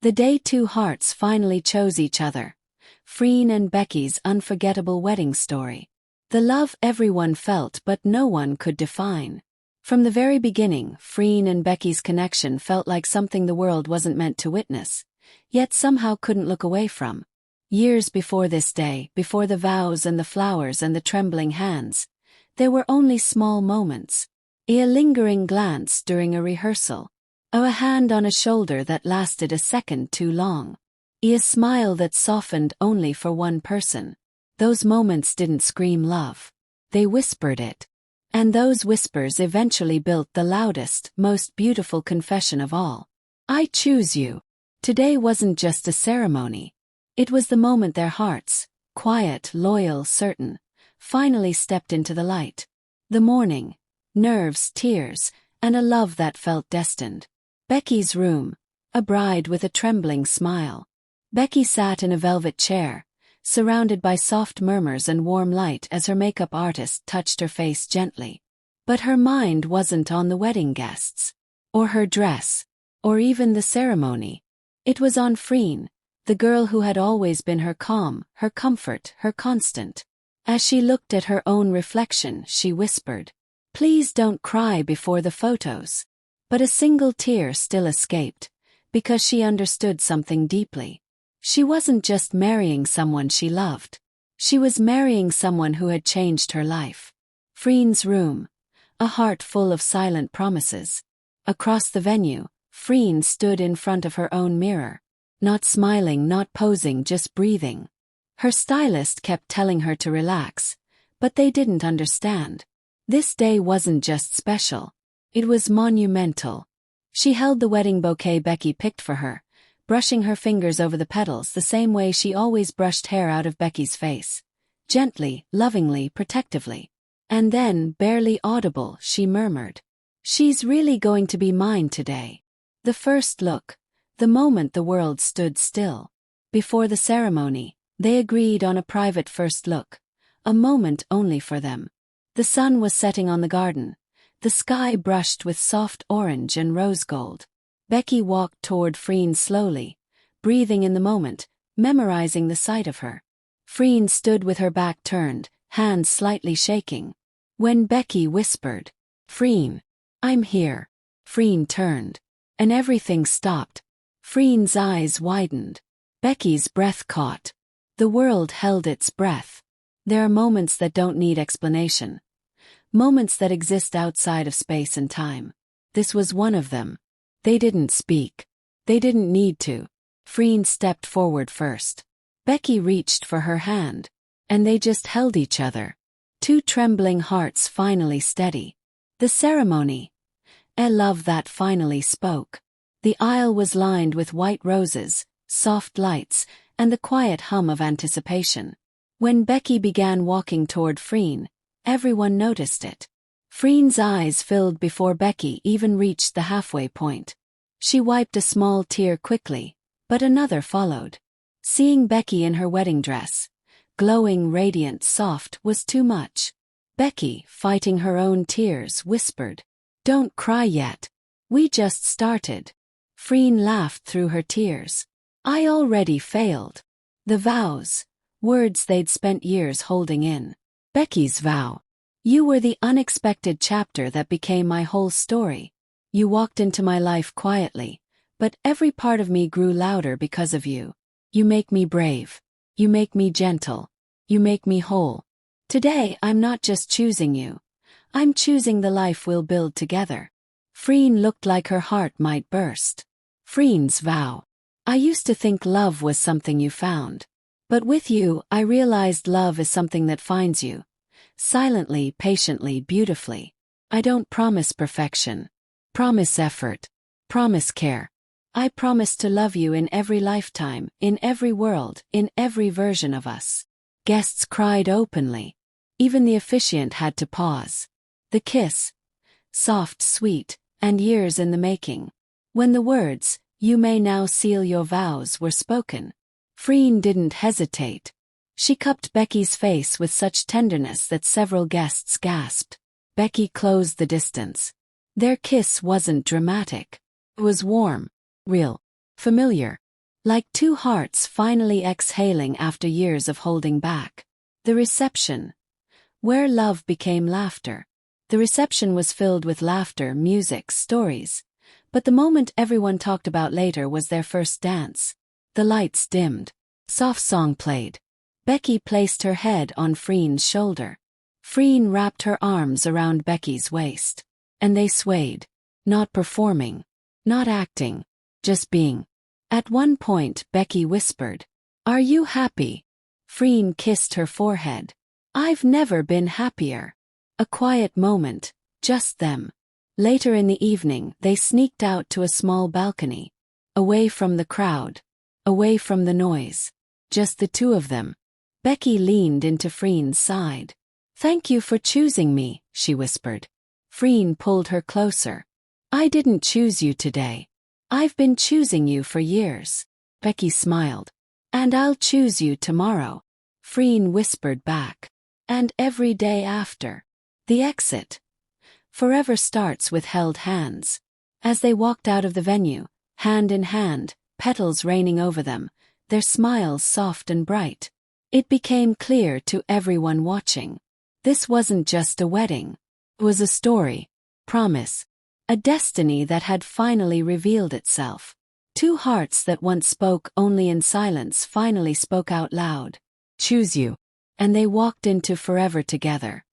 The day two hearts finally chose each other. Freen and Becky's unforgettable wedding story. The love everyone felt but no one could define. From the very beginning, Freen and Becky's connection felt like something the world wasn't meant to witness, yet somehow couldn't look away from. Years before this day, before the vows and the flowers and the trembling hands, there were only small moments. A lingering glance during a rehearsal. A hand on a shoulder that lasted a second too long. A smile that softened only for one person. Those moments didn't scream love. They whispered it. And those whispers eventually built the loudest, most beautiful confession of all. I choose you. Today wasn't just a ceremony. It was the moment their hearts, quiet, loyal, certain, finally stepped into the light. The morning, nerves, tears, and a love that felt destined. Becky's room, a bride with a trembling smile. Becky sat in a velvet chair, surrounded by soft murmurs and warm light as her makeup artist touched her face gently. But her mind wasn't on the wedding guests, or her dress, or even the ceremony. It was on Freen, the girl who had always been her calm, her comfort, her constant. As she looked at her own reflection, she whispered, "Please don't cry before the photos." But a single tear still escaped, because she understood something deeply. She wasn't just marrying someone she loved. She was marrying someone who had changed her life. Freen's room, a heart full of silent promises. Across the venue, Freen stood in front of her own mirror. Not smiling, not posing, just breathing. Her stylist kept telling her to relax, but they didn't understand. This day wasn't just special. It was monumental. She held the wedding bouquet Becky picked for her, brushing her fingers over the petals the same way she always brushed hair out of Becky's face. Gently, lovingly, protectively. And then, barely audible, she murmured, "She's really going to be mine today." The first look, the moment the world stood still. Before the ceremony, they agreed on a private first look, a moment only for them. The sun was setting on the garden. The sky brushed with soft orange and rose gold. Becky walked toward Freen slowly, breathing in the moment, memorizing the sight of her. Freen stood with her back turned, hands slightly shaking. When Becky whispered, "Freen, I'm here," Freen turned, and everything stopped. Freen's eyes widened. Becky's breath caught. The world held its breath. There are moments that don't need explanation. Moments that exist outside of space and time. This was one of them. They didn't speak. They didn't need to. Freen stepped forward first. Becky reached for her hand. And they just held each other. Two trembling hearts finally steady. The ceremony. A love that finally spoke. The aisle was lined with white roses, soft lights, and the quiet hum of anticipation. When Becky began walking toward Freen, everyone noticed it. Freen's eyes filled before Becky even reached the halfway point. She wiped a small tear quickly, but another followed. Seeing Becky in her wedding dress, glowing, radiant, soft, was too much. Becky, fighting her own tears, whispered, "Don't cry yet. We just started." Freen laughed through her tears. "I already failed." The vows, words they'd spent years holding in. Becky's vow. "You were the unexpected chapter that became my whole story. You walked into my life quietly, but every part of me grew louder because of you. You make me brave. You make me gentle. You make me whole. Today I'm not just choosing you. I'm choosing the life we'll build together." Freen looked like her heart might burst. Freen's vow. "I used to think love was something you found. But with you, I realized love is something that finds you. Silently, patiently, beautifully. I don't promise perfection. Promise effort. Promise care. I promise to love you in every lifetime, in every world, in every version of us." Guests cried openly. Even the officiant had to pause. The kiss. Soft, sweet, and years in the making. When the words, "You may now seal your vows," were spoken, Freen didn't hesitate. She cupped Becky's face with such tenderness that several guests gasped. Becky closed the distance. Their kiss wasn't dramatic. It was warm, real, familiar. Like two hearts finally exhaling after years of holding back. The reception. Where love became laughter. The reception was filled with laughter, music, stories. But the moment everyone talked about later was their first dance. The lights dimmed. Soft song played. Becky placed her head on Freen's shoulder. Freen wrapped her arms around Becky's waist. And they swayed. Not performing. Not acting. Just being. At one point, Becky whispered, "Are you happy?" Freen kissed her forehead. "I've never been happier." A quiet moment, just them. Later in the evening, they sneaked out to a small balcony. Away from the crowd. Away from the noise. Just the two of them. Becky leaned into Freen's side. "Thank you for choosing me," she whispered. Freen pulled her closer. "I didn't choose you today. I've been choosing you for years." Becky smiled. "And I'll choose you tomorrow." Freen whispered back. "And every day after." The exit. Forever starts with held hands. As they walked out of the venue, hand in hand, petals raining over them, their smiles soft and bright, it became clear to everyone watching. This wasn't just a wedding. It was a story, promise, a destiny that had finally revealed itself. Two hearts that once spoke only in silence finally spoke out loud. "Choose you." And they walked into forever together.